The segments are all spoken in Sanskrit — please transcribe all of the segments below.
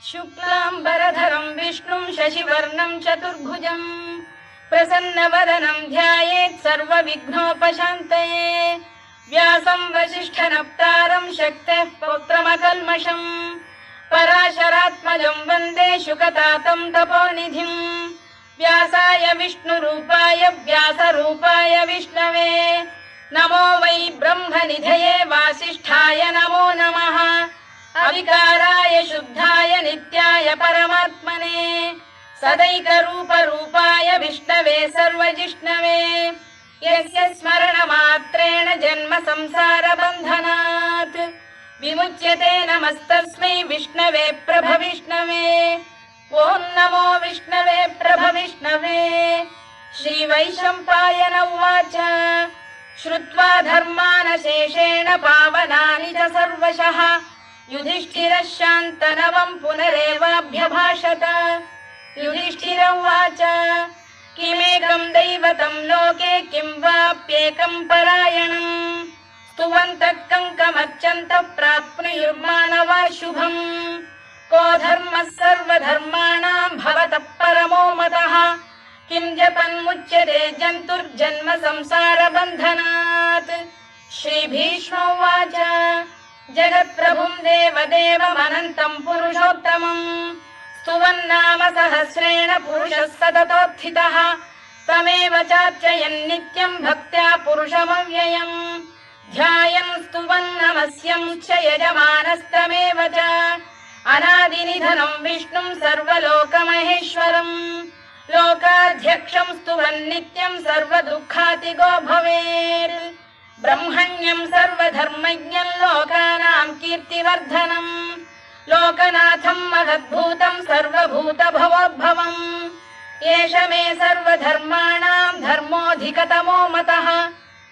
शुक्लाम्बरधरं विष्णुं शशिवर्णं चतुर्भुजं प्रसन्नवदनं ध्यायेत् सर्वविघ्नोपशान्तये। व्यासं वसिष्ठनप्तारं शक्तेः पौत्रमकल्मषं पराशरात्मजं वन्दे शुकतातं तपोनिधिं। व्यासाय विष्णुरूपाय व्यासरूपाय विष्णवे नमो वै ब्रह्मनिधये वासिष्ठाय नमो नमः। अविकाराय शुद्धाय नित्याय परमात्मने सदैकरूपरूपाय विष्णवे सर्वजिष्णवे यस्य स्मरणमात्रेण जन्म संसारबन्धनात् विमुच्यते। नमस्तस्मै विष्णवे प्रभविष्णवे। ॐ नमो विष्णवे प्रभविष्णवे। श्रीवैशम्पायन उवाच श्रुत्वा धर्मानशेषेण पावनानि च सर्वशः युधिष्ठिरः शान्तनवं पुनरेवाभ्यभाषत। युधिष्ठिर उवाच किमेकं दैवतं लोके किं वाप्येकं परायणं स्तुवन्तः कङ्कमर्चन्तः प्राप्नुयुर्मानवा शुभम्। को धर्मः सर्वधर्माणां भवतः परमो मतः किं जपन्मुच्यते जन्तुर्जन्म संसारबन्धनात्। श्रीभीष्म उवाच जगत्प्रभुं देवदेवमनन्तं पुरुषोत्तमं स्तुवन्नाम सहस्रेण पुरुषः सततोत्थितः तमेव चार्चयन् नित्यं भक्त्या पुरुषमव्ययम् ध्यायन् स्तुवन् नमस्यं च यजमानस्तमेव च अनादिनिधनं विष्णुं सर्वलोकमहेश्वरम् लोकाध्यक्षं स्तुवन् नित्यं सर्वदुःखातिगो भवेत्। ब्रह्मण्यं सर्वधर्मज्ञं लोकानां कीर्तिवर्धनम् लोकनाथं महद्भूतं सर्वभूतभवोद्भवम् एष मे सर्वधर्माणां धर्मोऽधिकतमो मतः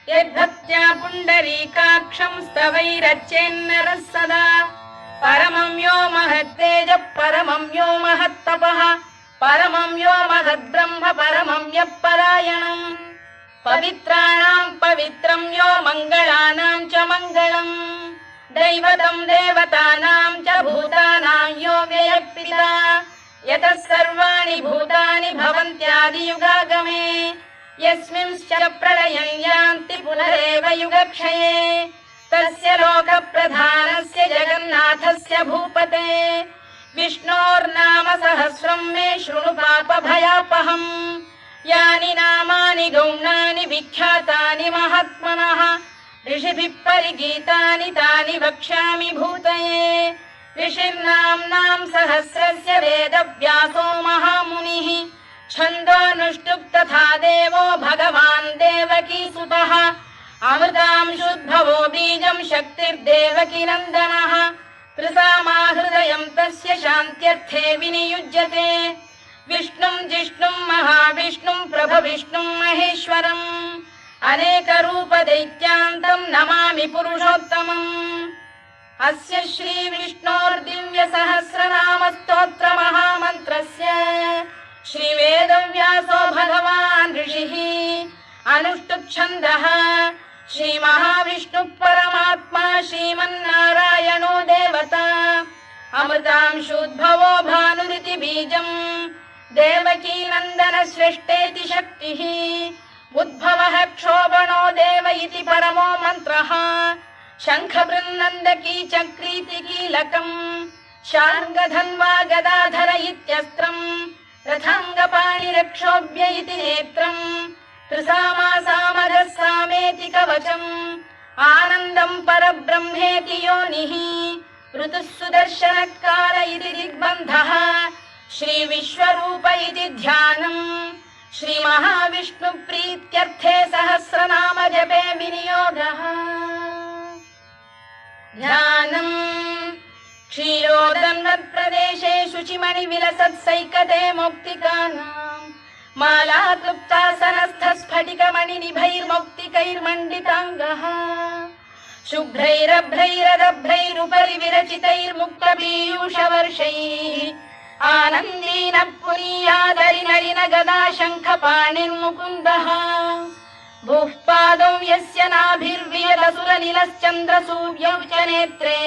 यद्भक्त्या पुण्डरीकाक्षं स्तवैरच्चेन्नरः सदा परमं यो महत्तेजः परमं यो महत्तपः परमं यो महद्ब्रह्म परमं यः परायणम् पवित्राणां पवित्रं यो मङ्गलानां च मङ्गलम् दैवतं देवतानां च भूतानां यो व्ययः यतः सर्वाणि भूतानि भवन्त्यादियुगागमे यस्मिंश्च प्रलयं यान्ति पुनरेव युगक्षये तस्य लोकप्रधानस्य जगन्नाथस्य भूपते विष्णोर्नाम सहस्रं मे शृणु पापभयापहम् यानि नामानि गौणानि विख्यातानि महात्मनः ऋषिभिः परिगीतानि तानि वक्ष्यामि भूतये। ऋषिर्नाम्नां सहस्रस्य वेदव्यासो महामुनिः छन्दोऽनुष्टुप् तथा देवो भगवान् देवकीसुतः अमृतांशुद्भवो बीजं शक्तिर्देवकीनन्दनः त्रिसामाहृदयं तस्य शान्त्यर्थे विनियुज्यते विष्णुं जिष्णुं महाविष्णुं प्रभविष्णुं महेश्वरम् अनेकरूपदैत्यान्तं नमामि पुरुषोत्तमम्। अस्य श्रीविष्णोर्दिव्यसहस्रनामस्तोत्रमहामन्त्रस्य श्रीवेदव्यासो भगवान् ऋषिः अनुष्टुप्छन्दः श्रीमहाविष्णुः परमात्मा श्रीमन्नारायणो देवता अमृतांशुद्भवो भानुरिति बीजम् देवकीनन्दन श्रेष्ठेति शक्तिः उद्भवः क्षोभणो देव इति परमो मन्त्रः शङ्खबृन्नन्दकी चक्रीति कीलकम् शार्ङ्गधन्वा गदाधर इत्यस्त्रम् रथाङ्गपाणिरक्षोभ्य इति नेत्रम् त्रिसामासामरः सामेति कवचम् आनन्दं परब्रह्मेति योनिः ऋतुः सुदर्शनकाल इति दिग्बन्धः श्रीविश्वरूप इति ध्यानम् श्रीमहाविष्णुप्रीत्यर्थे सहस्रनाम जपे विनियोगः। ध्यानम् क्षीरोदन्वत्प्रदेशे शुचिमणिविलसत्सैकते मौक्तिकानाम् मालाक्लुप्तासनस्थस्फटिकमणिनिभैर्मौक्तिकैर्मण्डिताङ्गः शुभ्रैरभ्रैरदभ्रैरुपरि विरचितैर्मुक्तपीयूषवर्षैः आनन्दीन पुरीयादरिनलिन गदा शङ्खपाणिर्मुकुन्दः भूः पादौ यस्य नाभिर्वियदसुरनिलश्चन्द्रसूर्यौ च नेत्रे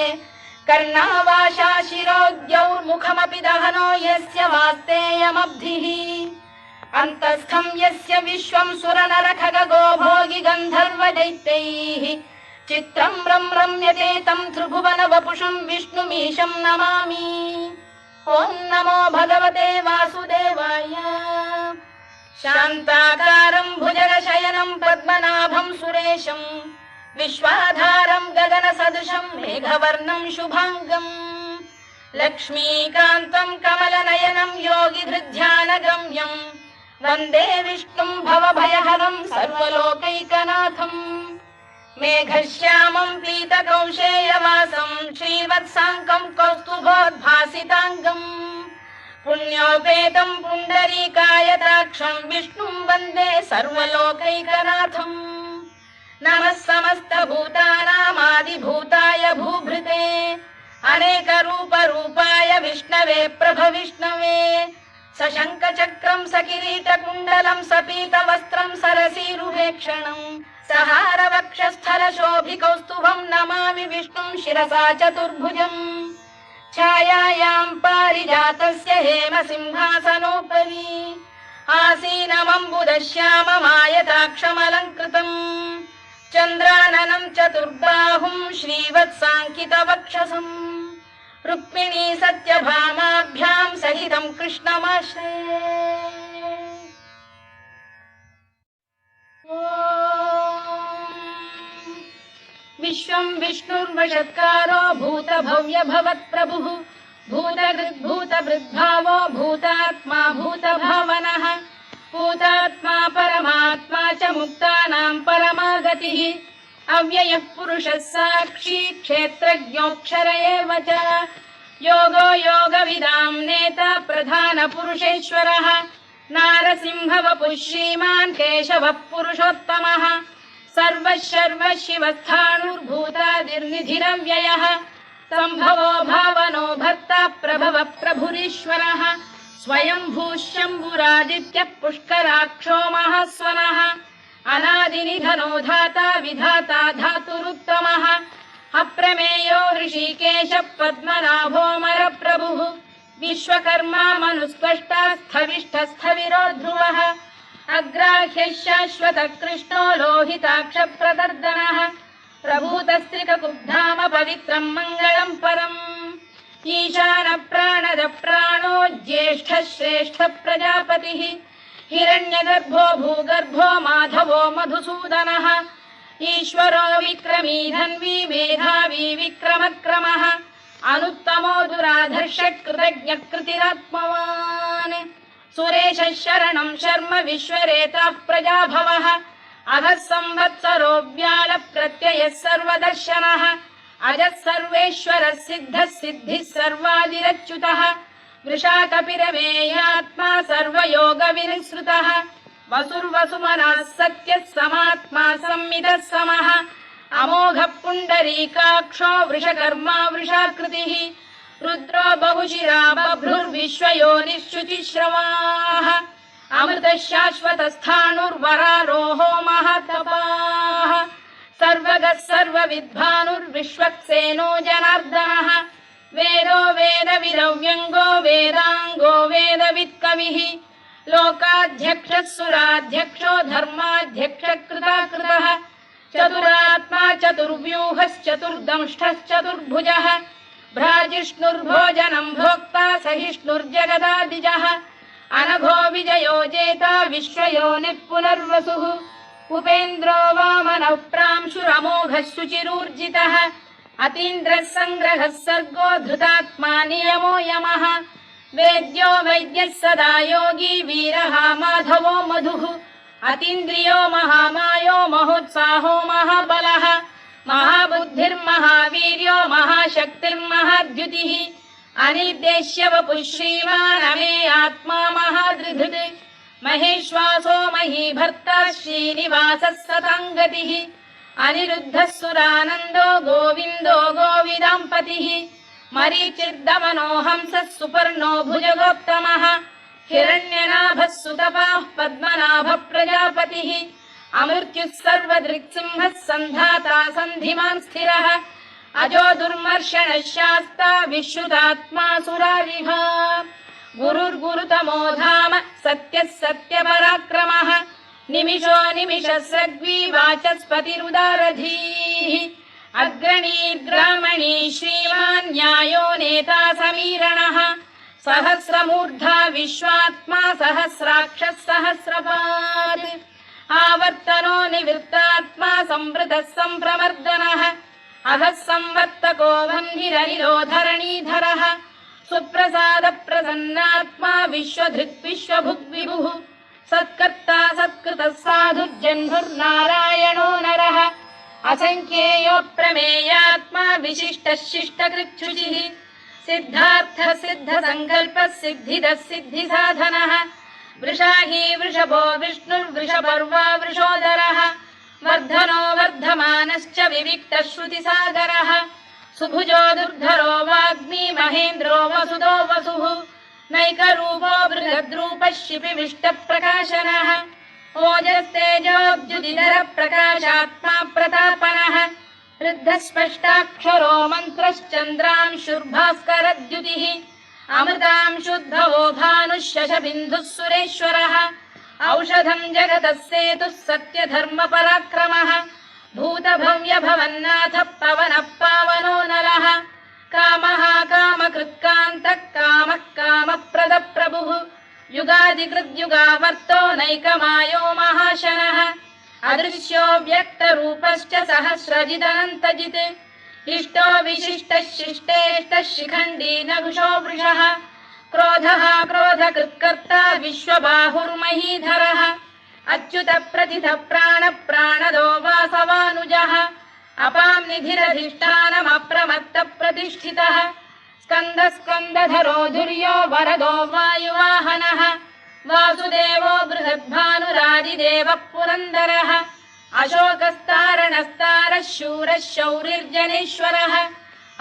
कर्णावाशा शिरोद्यौर्मुखमपि दहनो यस्य वास्तेयमब्धिः अन्तस्थं यस्य विश्वं सुरनरखगो भोगि गन्धर्वदैत्यैः चित्रं रम्यते तं त्रिभुवन वपुषं विष्णुमीशं नमामि। ॐ नमो भगवते वासुदेवाय। शान्ताकारं भुजगशयनं पद्मनाभं सुरेशं विश्वाधारं गगनसदृशं मेघवर्णं शुभाङ्गम् लक्ष्मीकान्तं कमलनयनं योगिधृध्यानगम्यं वन्दे विष्णुं भवभयहरं सर्वलोकैकनाथम् मेघश्यामं पीतकौशेयवासं श्रीवत्साङ्कं कौस्तुभोद्भासिताङ्गम् पुण्योपेतं पुण्डरीकायताक्षं विष्णुं वन्दे सर्वलोकैकनाथम् नमः समस्तभूतानामादिभूताय भूभृते अनेकरूपरूपाय विष्णवे प्रभविष्णवे सशङ्खचक्रं सकिरीटकुण्डलं सपीतवस्त्रं सरसीरुहेक्षणं सहारवक्षस्थलशोभिकौस्तुभं नमामि विष्णुं शिरसा चतुर्भुजम् छायायां पारिजातस्य हेमसिंहासनोपरि आसीनमम्बुदश्याममायताक्षमलङ्कृतम् चन्द्राननं चतुर्बाहुं श्रीवत्साङ्कितवक्षसम् रुक्मिणी सत्यभामाभ्यां सहितं कृष्णमाश्रये। विश्वं विष्णुर्वषत्कारो भूतभव्य भवत्प्रभुः भूतभृद्भावो भूतात्मा भूतभावनः भूतात्मा परमात्मा च मुक्तानां परमागतिः अव्ययः पुरुषः साक्षी क्षेत्रज्ञोऽक्षर एव च योगो योगविदां नेता प्रधानपुरुषेश्वरः नारसिंहवपुः श्रीमान् केशवः पुरुषोत्तमः सर्वः शिवस्थाणुर्भूतादिर्निधिरव्ययः सम्भवो भावनो भर्ता प्रभवः प्रभुरीश्वरः स्वयंभूः शम्भुरादित्यः पुष्कराक्षो महास्वनः अनादिनिधनो धाता विधाता धातुरुत्तमः अप्रमेयो ऋषिकेशः पद्मनाभोऽमरप्रभुः विश्वकर्मा मनुस्पष्टा स्थविष्ठस्थविरो ध्रुवः अग्राह्यः शाश्वतः कृष्णो लोहिताक्षप्रदर्दनः प्रभूतस्त्रिककुब्धाम पवित्रं मङ्गलं परम् ईशानप्राणदप्राणो ज्येष्ठः श्रेष्ठः प्रजापतिः हिरण्यगर्भो भूगर्भो माधवो मधुसूदनः ईश्वरो विक्रमी धन्वी मेधावी विक्रमक्रमः अनुत्तमो दुराधर्षः कृतज्ञः कृतिरात्मवान् सुरेशः शरणं शर्म विश्वरेता प्रजाभवः अधः संवत्सरो व्यालप्रत्ययः सर्वदर्शनः अजः सर्वेश्वरः सिद्धः सिद्धिः सर्वादिरच्युतः वृषाकपिरमेयात्मा सर्वयोगविनिसृतः वसुर्वसुमनः सत्यः समात्मा संमितः समः अमोघः पुण्डरीकाक्षो वृषकर्मा वृषाकृतिः रुद्रो बहुशिरा बभ्रुर्विश्वयोनिश्रुतिश्रवाः अमृतः शाश्वतस्थाणुर्वरारोहो महातपाः सर्वगः सर्वविद्भानुर्विश्वक्सेनो जनार्दनः वेदो वेदविदव्यङ्गो वेदाङ्गो वेदवित्कविः लोकाध्यक्षः सुराध्यक्षो धर्माध्यक्षः कृताकृतः चतुरात्मा चतुर्व्यूहश्चतुर्दंष्टश्चतुर्भुजः भ्राजिष्णुर्भोजनं भोक्ता सहिष्णुर्जगदादिजः अनघो विजयो जेता विश्वयोनिः पुनर्वसुः उपेन्द्रो वामनः प्रांशुरमोघः शुचिरूर्जितः अतीन्द्रः सङ्ग्रहः सर्गो धृतात्मा नियमो यमः वेद्यो वैद्यः सदा योगी वीरः माधवो मधुः अतीन्द्रियो महामायो महोत्साहो महाबलः महाबुद्धिर्महावीर्यो महाशक्तिर्महाद्युतिः अनिर्देश्य वपुः श्रीमान् अमे आत्मा महादृधृत् महेश्वासो महीभर्ता श्रीनिवासः सताङ्गतिः अनिरुद्धः सुरानन्दो गोविन्दो गोविदाम्पतिः मरीचिर्दमनो हंसः सुपर्णो भुजगोत्तमः हिरण्यनाभः सुतपाः पद्मनाभः प्रजापतिः अमृत्युः सर्वदृक्सिंहः सन्धाता सन्धिमान् स्थिरः अजो दुर्मर्षणः शास्ता विश्रुतात्मा सुरारिः गुरुर्गुरुतमो धाम सत्यः सत्यपराक्रमः निमिषो निमिषस्रग्वी वाचस्पतिरुदारधीः अग्रणीर्ग्रामणी श्रीमान् न्यायो नेता समीरणः सहस्रमूर्धा विश्वात्मा सहस्राक्षः सहस्रपात् आवर्तनो निवृत्तात्मा संवृतः सम्प्रमर्दनः अधः संवर्तको वह्निरनिरोधरणीधरः सुप्रसाद प्रसन्नात्मा विश्वधृक् विश्वभुग्विभुः सत्कर्ता सत्कृतः साधुर्जह्नुर्नारायणो नरः असंख्येयो प्रमेयात्मा विशिष्टः शिष्टकृच्छुचिः सिद्धार्थः सिद्धसङ्कल्पः सिद्धिदः सिद्धिसाधनः वृषाही वृषभो विष्णुर्वृषपर्वा वृषोदरः वर्धनो वर्धमानश्च विविक्तः श्रुतिसागरः सुभुजो दुर्धरो वाग्मी महेन्द्रो वसुदो वसुः नैकरूपो बृहद्रूपः शिपिविष्टप्रकाशनः ओजस्तेजोऽब्जुदिधर प्रकाशात्मा प्रतापनः वृद्धस्पष्टाक्षरो मन्त्रश्चन्द्रांशुर्भास्करद्युतिः अमृतांशुद्भवो भानुः शशबिन्दुः सुरेश्वरः औषधं जगतः सेतुः सत्यधर्मपराक्रमः भूतभव्यभवन्नाथः पवनः पावनो नरः कामः कामकृत्कान्तः कामः कामप्रदप्रभुः युगादिकृद्युगावर्तो नैकमायो महाशनः अदृश्यो व्यक्तरूपश्च सहस्रजिदनन्तजित् इष्टो विशिष्टः शिष्टेष्टः शिखण्डी नघुषो वृषः क्रोधः क्रोधकृत्कर्ता विश्वबाहुर्महीधरः अच्युत प्रतिथ प्राण प्राणदो वासवानुजः अपां निधिरधिष्ठानमप्रमत्त प्रतिष्ठितः स्कन्द स्कन्दधरो धुर्यो वरदो वायुवाहनः वासुदेवो बृहद्भानुरादिदेवः पुरन्दरः अशोकस्तारणस्तारः शूरः शौरिर्जनेश्वरः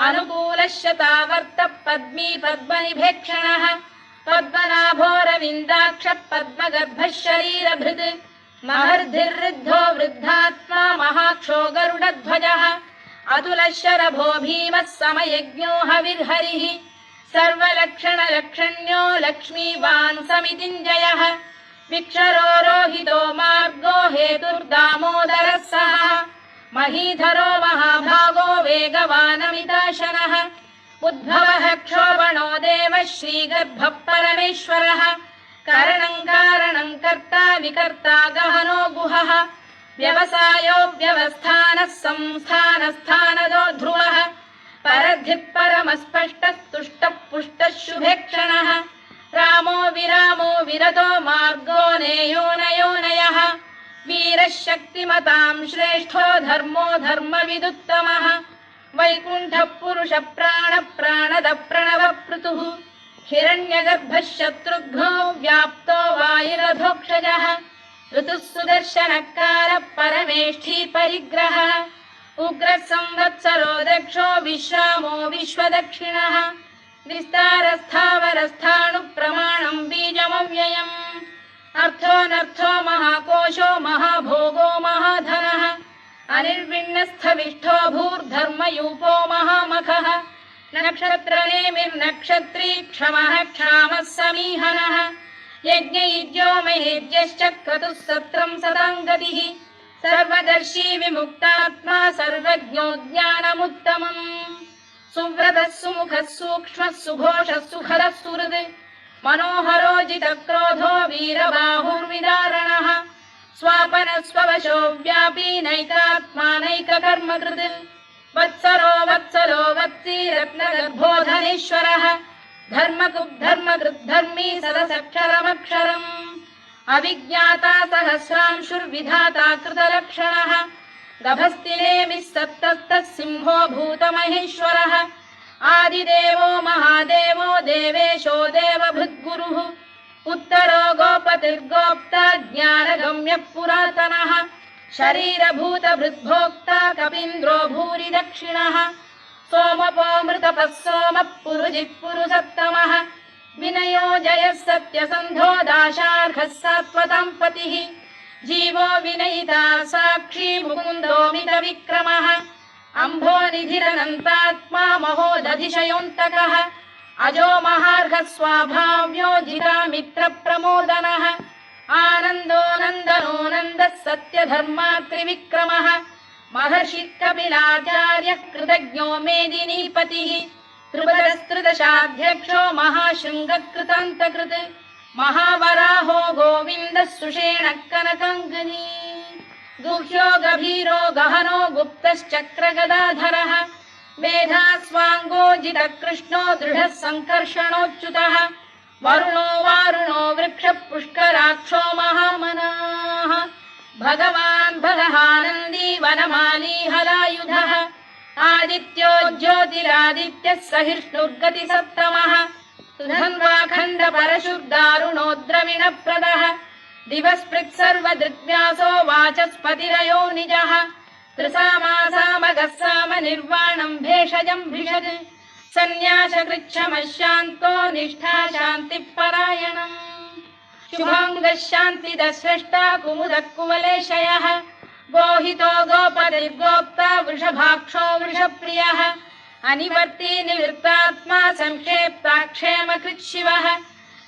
अनुकूलः शतावर्तः पद्मी पद्मनिभेक्षणः पद्मनाभोरविन्दाक्षः पद्मगर्भः शरीरभृत् महर्धिर्वृद्धो वृद्धात्मा महाक्षो गरुडध्वजः अतुलः शरभो भीमः समयज्ञो हविर्हरिः सर्वलक्षणलक्षण्यो लक्ष्मीवान् समितिञ्जयः विक्षरो रोहितो मार्गो हेतुर्दामोदरः सः महीधरो महाभागो वेगवानमिताशनः उद्भवः क्षोभणो देवः श्रीगर्भः परमेश्वरः करणं कारणं कर्ता विकर्ता गहनो गुहः व्यवसायो व्यवस्थानः संस्थानस्थानदो ध्रुवः परद्धिः परमस्पष्टः तुष्टः पुष्टः शुभेक्षणः रामो विरामो विरतो मार्गो नेयोनयोनयः वीरः शक्तिमतां श्रेष्ठो धर्मो धर्मविदुत्तमः वैकुण्ठः पुरुष प्राण प्राणद प्रणव पृतुः हिरण्यगर्भः शत्रुघ्नो व्याप्तो वायुरधोक्षजः ऋतुः सुदर्शनकार परमेष्ठी परिग्रहः उग्रः संवत्सरो दक्षो विश्रामो विश्वदक्षिणः विस्तारस्थावरस्थाणु प्रमाणं बीजमव्ययम् अर्थोऽनर्थो महाकोशो महाभोगो महाधनः अनिर्विण्णस्थविष्ठो भूर्धर्मयूपो महामखः नक्षत्रनेमिर्नक्षत्री क्षमः क्षामः समीहनः यज्ञयुज्यो महेज्यश्च क्रतुः सत्रं सदाङ्गतिः सर्वदर्शी विमुक्तात्मा सर्वज्ञो ज्ञानमुत्तमम् सुव्रतः सुमुखः सूक्ष्मः सुघोषः सुखदः सुहृद् मनोहरोजितक्रोधो वीरबाहुर्विदारणः स्वापनः स्ववशो व्यापी नैकात्मानैककर्मकृत् वत्सरो वत्सलो वत्सी रत्नगर्भोधनेश्वरः धर्मकृद्धर्मकृद्धर्मी सदसक्षरमक्षरम् अविज्ञाता सहस्रांशुर्विधाता कृतलक्षणः गभस्तिनेमिः सत्तस्तः सिंहो भूतमहेश्वरः आदिदेवो महादेवो देवेशो देवभृद्गुरुः उत्तरो गोपतिर्गोप्ता ज्ञानगम्यः पुरातनः शरीरभूतभृद्भोक्ता कपीन्द्रो भूरि दक्षिणः सोमपोऽमृतपः सोमः पुरुजिः पुरुषत्तमः विनयो जयः सत्यसन्धो दाशार्हः सात्वतां पतिः जीवो विनयिता साक्षी मुकुन्दो मितविक्रमः अम्भोनिधिरनन्तात्मा महोदधिशयोऽन्तकः अजो महार्घः स्वाभाव्यो जितामित्रप्रमोदनः आनन्दो नन्दनो नन्दः सत्यधर्मात्रिविक्रमः महर्षि कपिलाचार्यः कृतज्ञो मेदिनीपतिः त्रिपदस्त्रिदशाध्यक्षो महाशृङ्गकृतान्तकृत् महावराहो गोविन्दः सुषेणः कनकाङ्गनी गुह्यो गभीरो गहनो गुप्तश्चक्रगदाधरः मेधास्वाङ्गो जितकृष्णो दृढः सङ्कर्षणोच्युतः वरुणो वारुणो वृक्षः पुष्कराक्षो महामनाः भगवान् भगहानन्दी वनमाली हलायुधः आदित्यो ज्योतिरादित्यः सहिष्णुर्गतिसप्तमः सुधन्वाखण्ड परशुर्दारुणो द्रविणप्रदः दिवस्पृक् सर्वदृग्व्यासो वाचस्पतिरयो निजः त्रिसामासामगः साम निर्वाणम् भेषजम् भिषज सन्न्यासकृच्छमशान्तो निष्ठा शान्तिपरायणम् शुभाङ्गः शान्तिदः स्रष्टा कुमुदः कुवलेशयः गोहितो गोपतिर्गोप्ता वृषभाक्षो वृषप्रियः अनिवर्ती निवृत्तात्मा संक्षेप्ताक्षेमकृत् शिवः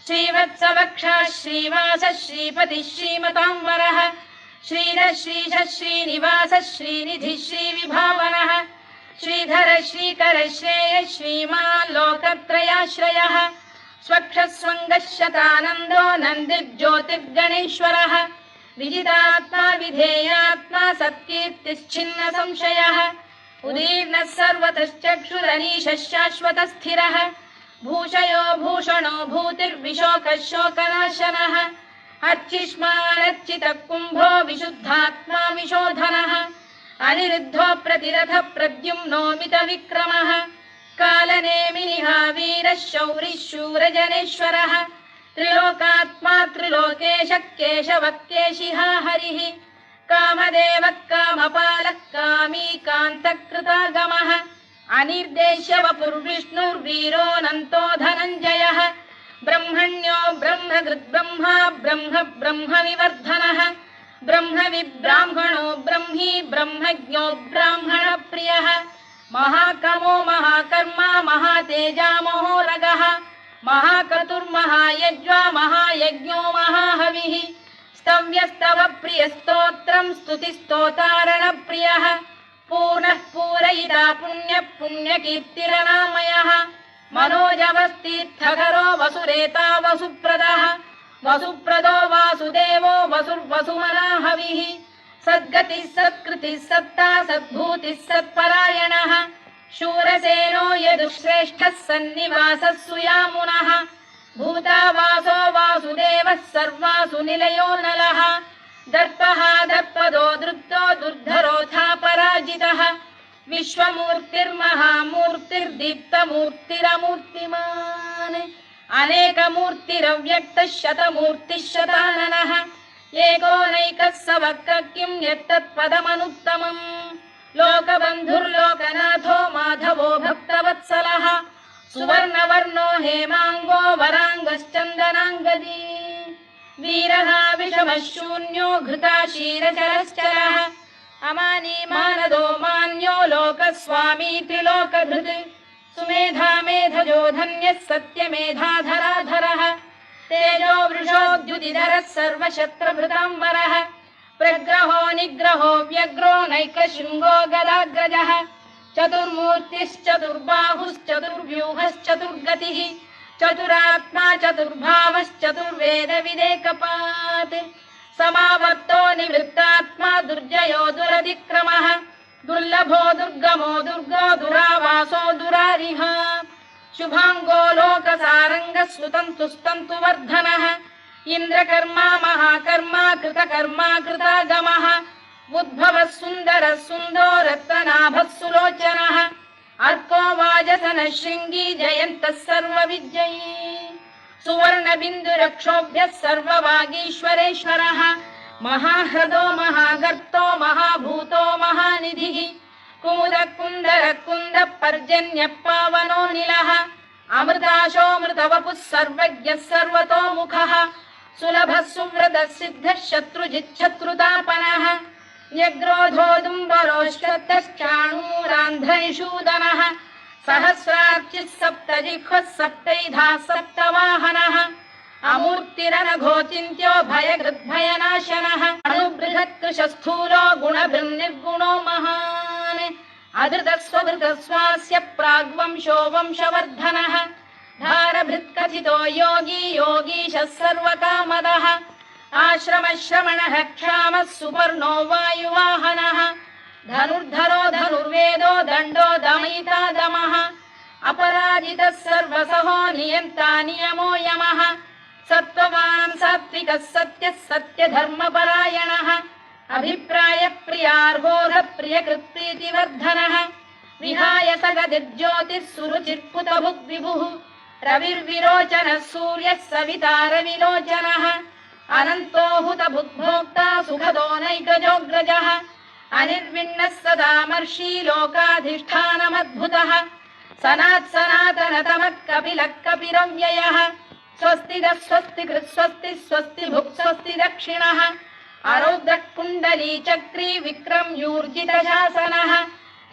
श्रीवत्सवक्षः श्रीवासः श्रीपतिः श्रीमताम्बरः श्रीधः श्रीशः श्रीनिवासः श्रीनिधिः श्रीविभावनः श्रीधर श्रीकर श्रेयः श्रीमान् लोकत्रयाश्रयः स्वक्षस्वङ्गः शतानन्दो नन्दिर्ज्योतिर्गणेश्वरः विजितात्मा विधेयात्मा सत्कीर्तिश्चिन्न संशयः उदीर्णः सर्वतश्चक्षुरनीशः शाश्वतस्थिरः भूषयो भूषणो भूतिर्विशोकः शोकनाशनः अर्चिष्मानर्चितः कुम्भो विशुद्धात्मा विशोधनः अनिरुद्धो प्रतिरथ प्रद्युम्नो मितविक्रमः कालनेमिनिः वीरः शौरिः शूरजनेश्वरः त्रिलोकात्मा त्रिलोकेशः केशवः केशिहा हरिः कामदेवः कामपालः कामी कान्तकृतागमः अनिर्देश्य वपुर्विष्णुर्वीरोऽनन्तो धनञ्जयः ब्रह्मण्यो ब्रह्मकृद्ब्रह्मा ब्रह्म ब्रह्मविवर्धनः ब्रह्मविब्राह्मणो ब्रह्मी ब्रह्मज्ञो ब्राह्मणप्रियः महाकमो महाकर्मा महातेजा महोरगः महाक्रतुर्महायज्वा महायज्ञो महाहविः स्तव्यस्तव प्रियस्तोत्रम् स्तुतिस्तोतारणप्रियः पूर्णः पूरयिता पुण्यः पुण्यकीर्तिरनामयः मनोजवस्तीर्थकरो वसुरेता वसुप्रदः वसुप्रदो वासुदेवो वसुर्वसुमनाहविः सद्गतिः सत्कृतिः सत्ता सद्भूतिः सत्परायणः शूरसेनो यदुश्रेष्ठः सन्निवासः सुयामुनः भूतावासो वासुदेवः सर्वासु निलयो नलः दर्पः दर्पदो दृप्तो दुर्धरोऽथा पराजितः विश्वमूर्तिर्महामूर्तिर्दीप्तमूर्तिरमूर्तिमान् अनेकमूर्तिरव्यक्तः शतमूर्तिः शताननः एकोनैकः स वक्र किं यत्तत्पदमनुत्तमम् लोकबन्धुर्लोकनाथो माधवो भक्तवत्सलः सुवर्णवर्णो हेमाङ्गो वराङ्गश्चन्दनाङ्गदी वीरः विषमः शून्यो घृता क्षीरचरश्चरः अमानी मानदो मान्यो लोकस्वामी त्रिलोकधृत् सुमेधा मेधजो धन्यः सत्यमेधाधराधरः तेजो वृषोद्युतिधरः सर्वशत्रभृताम्बरः प्रग्रहो निग्रहो व्यग्रो नैकशृङ्गो गदाग्रजः चतुर्मूर्तिश्चतुर्बाहुश्चतुर्व्यूहश्चतुर्गतिः चतुरात्मा चतुर्भावश्चतुर्वेदविदेकपात् समावर्तो निवृत्तात्मा दुर्जयो दुरधिक्रमः दुर्लभो दुर्गमो दुर्गो दुरावासो दुरारिः शुभाङ्गो लोकसारङ्गः सुतन्तुस्तन्तु वर्धनः इन्द्रकर्मा महाकर्मा कृतकर्मा कृतागमः उद्भवः सुन्दरः सुन्दो रत्ननाभः सुलोचनः अर्को वाजसनः शृङ्गी जयन्तः सर्वविजयी सुवर्णबिन्दुरक्षोभ्यः सर्ववागीश्वरेश्वरः महाह्रदो महागर्तो महाभूतो महानिधिः कुमुदः कुन्दरः कुन्दः पर्जन्यः पावनो निलः अमृताशोऽमृतवपुः सर्वज्ञः सर्वतोमुखः सुलभः सुव्रतः सिद्धः शत्रुजिच्छत्रुतापनः न्यग्रोधोदुम्बरोश्चतश्चाणूरान्ध्रैषूदनः सहस्रार्चिः सप्तजिह्वः सप्तैधाः सप्तवाहनः अमूर्तिरनघोचिन्त्यो भयकृद्भयनाशनः अणुबृहत्कृशस्थूलो गुणभृन्निर्गुणो महान् अधृतस्वधृतस्वास्य प्राग्वंशो वंशवर्धनः धारभृत्कथितो योगी योगीशः सर्वकामदः आश्रमश्रमणः क्षामः सुपर्णो वायुवाहनः धनुर्धरो धनुर्वेदो दण्डो दमयिता दमः अपराजितः सर्वसहो नियन्ता नियमो यमः सत्त्ववान् सात्विकः सत्यः सत्यधर्मपरायणः अभिप्रायप्रियार्होरप्रियकृत्प्रीतिवर्धनः विहाय सगदिर्ज्योतिः सुरुचिर्पुतभुग्विभुः रविर्विरोचनः सूर्यः सविता रविलोचनः अनन्तो हुतभुग्भोक्ता सुखदो नैकजोऽग्रजः अनिर्विण्णः सदामर्षी लोकाधिष्ठानमद्भुतः सनातनतमः कपिलः कपिरव्ययः स्वस्तिदः स्वस्तिकृत् स्वस्ति स्वस्ति भुक् स्वस्ति दक्षिणः आरौद्रः कुण्डली चक्री विक्रम्यूर्जितशासनः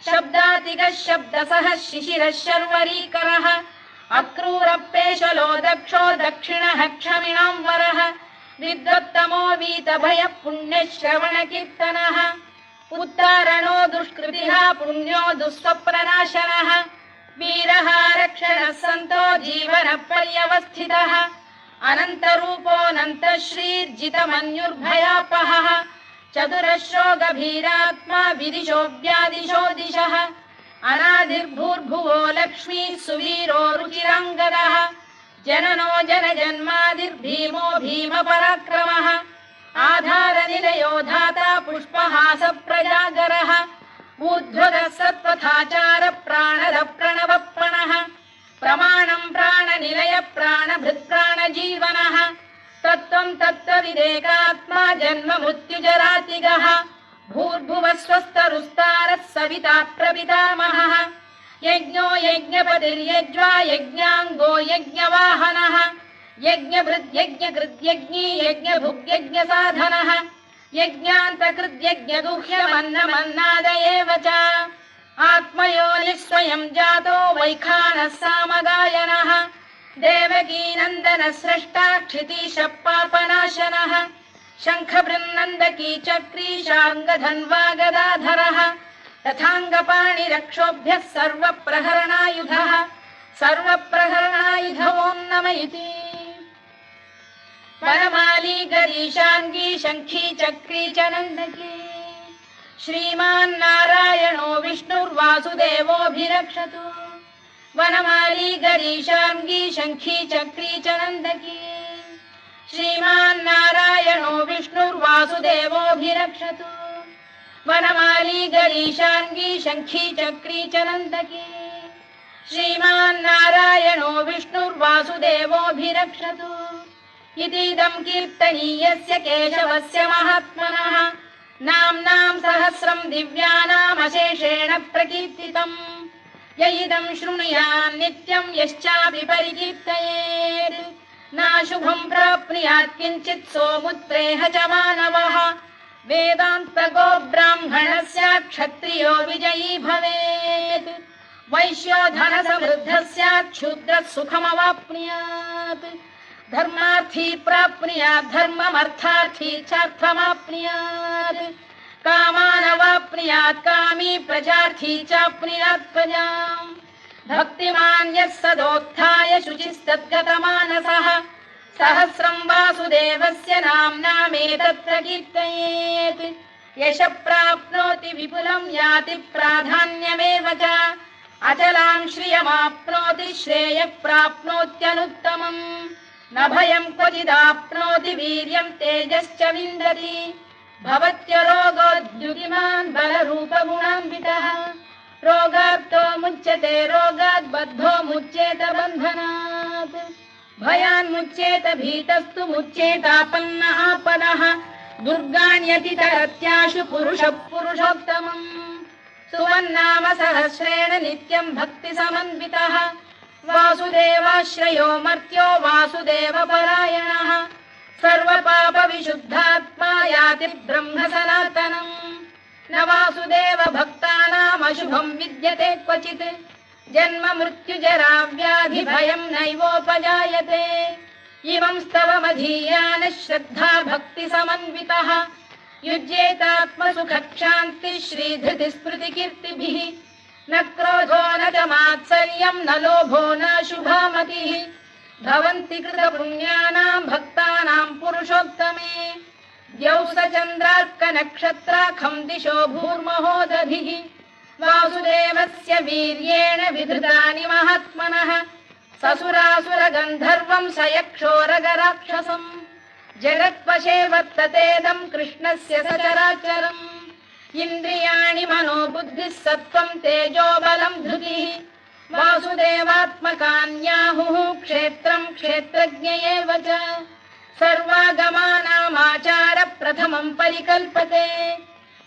शब्दातिगः शब्दसः शिशिरः शर्वरीकरः अक्रूरपेशलो दक्षो दक्षिणः क्षमिणां वरः विद्वत्तमो वीतभयः पुण्यश्रवणकीर्तनः उत्तारणो दुष्कृतिः पुण्यो दुःस्वप्ननाशनः वीरः रक्षणः सन्तो जीवनपर्यवस्थितः अनन्तरूपोऽनन्तश्रीर्जितमन्युर्भयापहः चतुरश्रो गभीरात्मा विदिशो व्यादिशो दिशः अनादिर्भूर्भुवो लक्ष्मीः सुवीरो रुचिराङ्गदः जननो जनजन्मादिर्भीमो भीमपराक्रमः आधारनिलयो धाता पुष्पहासप्रजागरः ऊर्ध्वगः सत्त्वथाचार प्राणद प्रणवप्रणः प्रमाणं प्राणनिलय प्राणभृत्प्राणजीवनः तत्त्वं तत्त्वविदेकात्मा जन्म मृत्युजरातिगः भूर्भुवः स्वस्तरुस्तारः सविता प्रपितामहः यज्ञो यज्ञपतिर्यज्वा यज्ञाङ्गो यज्ञवाहनः यज्ञभृद्यज्ञकृद्यज्ञी यज्ञभुग्यज्ञसाधनः यज्ञान्तकृद्यज्ञगुह्यमन्नमन्नाद एव च आत्मयोनिः स्वयं जातो वैखानः सामगायनः देवकीनन्दनः स्रष्टा क्षितीशः पापनाशनः शङ्खबृन्नन्दकी चक्री शार्ङ्गधन्वा गदाधरः तथाङ्गपाणिरक्षोभ्यः सर्वप्रहरणायुधः सर्वप्रहरणायुधो नम इति वनमाली गरीशाङ्गी शङ्खी चक्री च नन्दकी श्रीमान्नारायणो विष्णुर्वासुदेवोऽभिरक्षतु वनमाली गरीशाङ्गी शङ्खी चक्री च नन्दकी श्रीमान्नारायणो विष्णुर्वासुदेवोऽभिरक्षतु वनमाली गरीशाङ्गी शङ्खी चक्री च नन्दकी श्रीमान्नारायणो विष्णुर्वासुदेवोऽभिरक्षतु इतीदं कीर्तनीयस्य केशवस्य महात्मनः नाम्नां सहस्रं दिव्यानामशेषेण प्रकीर्तितम् य इदं शृणुयात् नित्यं यश्चापि परिकीर्तयेत् नाशुभं प्राप्नुयात् किञ्चित् सोमुत्रेह च मानवः वेदान्तको ब्राह्मणः स्यात् क्षत्रियो विजयी भवेत् वैश्यो धनसमृद्धः स्यात् शूद्रः सुखमवाप्नुयात् धर्मार्थी प्राप्नुयात् धर्ममर्थार्थी चार्थमाप्नुयात् कामानवाप्नुयात् कामी प्रजार्थी चाप्नुयात् प्रजाम् भक्तिमान् यः सदोत्थाय शुचिस्तद्गतमानसः सहस्रं वासुदेवस्य नाम्नामेतत्र कीर्तयेत् यशः प्राप्नोति विपुलं याति प्राधान्यमेव च अचलां श्रियमाप्नोति श्रेयः प्राप्नोत्यनुत्तमम् न भयं क्वचिदाप्नोति वीर्यं तेजश्च विन्दति भवत्यरोगोद्युतिमान् बलरूपगुणान्वितः रोगार्तो मुच्यते रोगात् बद्धो मुच्येत बन्धनात् भयान्मुच्येत भीतस्तु मुच्येतापन्न आपदः दुर्गाण्यतितरत्याशु पुरुषः पुरुषोत्तमम् सुवन्नाम सहस्रेण नित्यं वासुदेवाश्रयो मर्त्यो वासुदेवपरायणः सर्वपापविशुद्धात्मा याति ब्रह्म सनातनम् न वासुदेव भक्तानामशुभम् विद्यते क्वचित् जन्म मृत्युजरा व्याधि भयम् नैवोपजायते इमं स्तवमधीयानः श्रद्धा भक्ति समन्वितः युज्येतात्मसुखक्षान्तिः श्रीधृतिस्मृतिकीर्तिभिः न क्रोधो न च मात्सर्यम् न लोभो न शुभामतिः भवन्ति कृतपुण्यानाम् भक्तानाम् पुरुषोत्तमे द्यौः स चन्द्रार्कनक्षत्राखम् दिशो भूर्महो दधिः वासुदेवस्य वीर्येण विधृतानि महात्मनः ससुरासुरगन्धर्वम् स यक्षोरगराक्षसम् जगत्वशे वर्ततेदम् कृष्णस्य सचराचरम् इन्द्रियाणि मनो बुद्धिः सत्त्वम् तेजो बलम् धृतिः वासुदेवात्मकान्याहुः क्षेत्रम् क्षेत्रज्ञ एव च सर्वागमानामाचार प्रथमम् परिकल्पते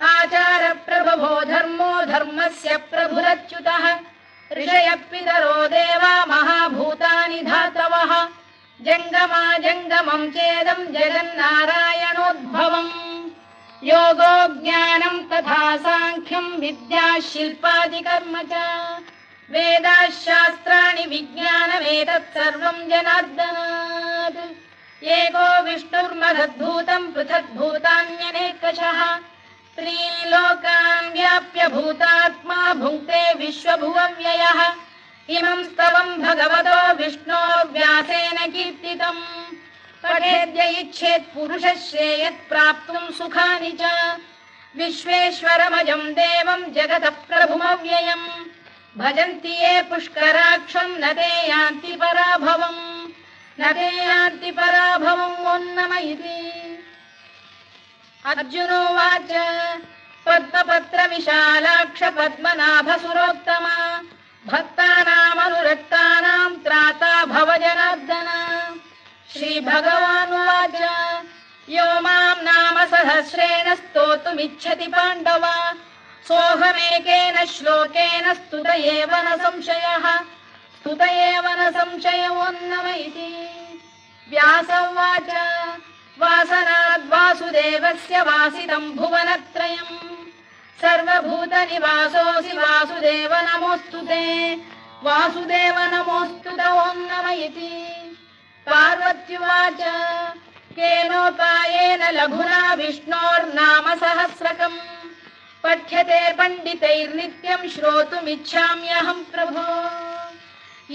आचार प्रभवो धर्मो धर्मस्य प्रभुरच्युतः ऋषयः पितरो देवा महाभूतानि धातवः जङ्गमा जङ्गमम् चेदम् जगन्नारायणोद्भवम् योगो ज्ञानम् तथा साङ्ख्यम् विद्या शिल्पादिकर्म च वेदाः शास्त्राणि विज्ञानमेतत् सर्वम् जनार्दनात् एको विष्णुर्महद्भूतम् पृथग्भूतान्यनेकशः त्रीन् लोकान् व्याप्य भूतात्मा भुङ्क्ते विश्वभुवव्ययः इमं स्तवम् भगवतो विष्णोर्व्यासेन कीर्तितम् पठेद्य इच्छेत् पुरुषः श्रेयत् प्राप्तुम् सुखानि च विश्वेश्वरमजम् देवम् जगतः प्रभुमव्ययम् भजन्ति ये पुष्कराक्षम् न ते यान्ति पराभवम् न ते यान्ति पराभवम् ओन्नम इति अर्जुनोवाच पद्मपत्र विशालाक्ष पद्मनाभ सुरोत्तमा भक्तानामनुरक्तानाम् त्राता भव जनार्दन श्रीभगवानुवाच यो माम् नाम सहस्रेण स्तोतुमिच्छति पाण्डव सोऽहमेकेन श्लोकेन स्तुत एव न संशयः स्तुत एव न संशयोन्नम इति व्यास उवाच वासनाद् वासुदेवस्य वासितम् भुवनत्रयम् सर्वभूतनिवासोऽसि वासुदेव नमोऽस्तु ते वासुदेव नमोऽस्तु ते ओन्नम इति पार्वत्युवाच केनोपायेन लघुना विष्णोर्नाम सहस्रकम् पठ्यते पण्डितैर्नित्यम् श्रोतुमिच्छाम्यहम् प्रभो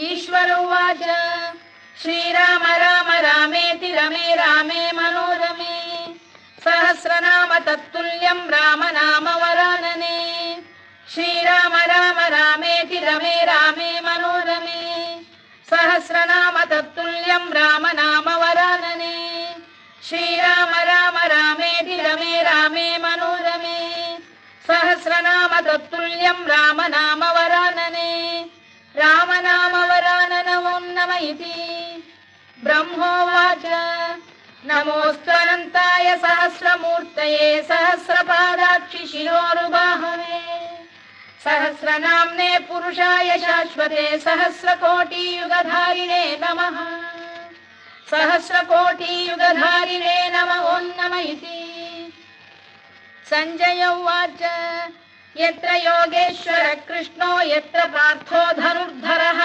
ईश्वर उवाच श्रीराम राम रामेति रमे रामे मनोरमे सहस्रनाम तत्तुल्यम् राम नाम वरानने श्रीराम राम रामेति रमे रामे मनोरमे सहस्रनाम तत्तुल्यम् राम नाम वरानने श्रीराम राम रामेति रमे रामे मनोरमे सहस्रनाम तत्तुल्यम् राम नाम वरानने राम नाम वरानन ओन्नम इति ब्रह्मोवाच नमोऽस्त्वनन्ताय सहस्रमूर्तये सहस्रपादाक्षि शिरोरुबाहवे सहस्रनाम्ने पुरुषाय शाश्वते सहस्रकोटियुगधारिणे नमः सहस्रकोटियुगधारिणे नम ओन्नम इति सञ्जय उवाच यत्र योगेश्वर कृष्णो यत्र पार्थो धनुर्धरः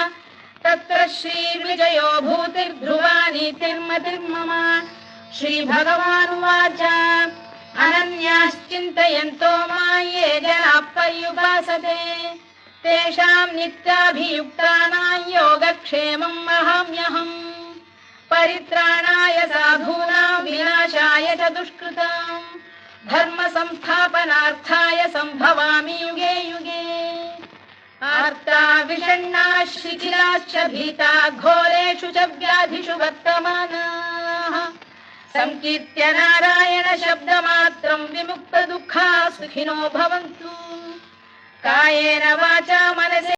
तत्र श्रीविजयो भूतिर्ध्रुवा नीतिर्मतिर्मम श्रीभगवानुवाच अनन्याश्चिन्तयन्तो मां ये जनाः पर्युपासते तेषाम् नित्याभियुक्तानां योगक्षेमम् वहाम्यहम् परित्राणाय साधूनां विनाशाय च दुष्कृताम् धर्म संस्थापनार्थाय संभवामि युगे युगे आर्ता विषण्णाः शिथिलाश्च भीता घोरेषु च व्याधिषु वर्तमानाः संकीर्त्य नारायण शब्दमात्रम् विमुक्त दुःखाः सुखिनो भवन्तु कायेन वाचा मनसे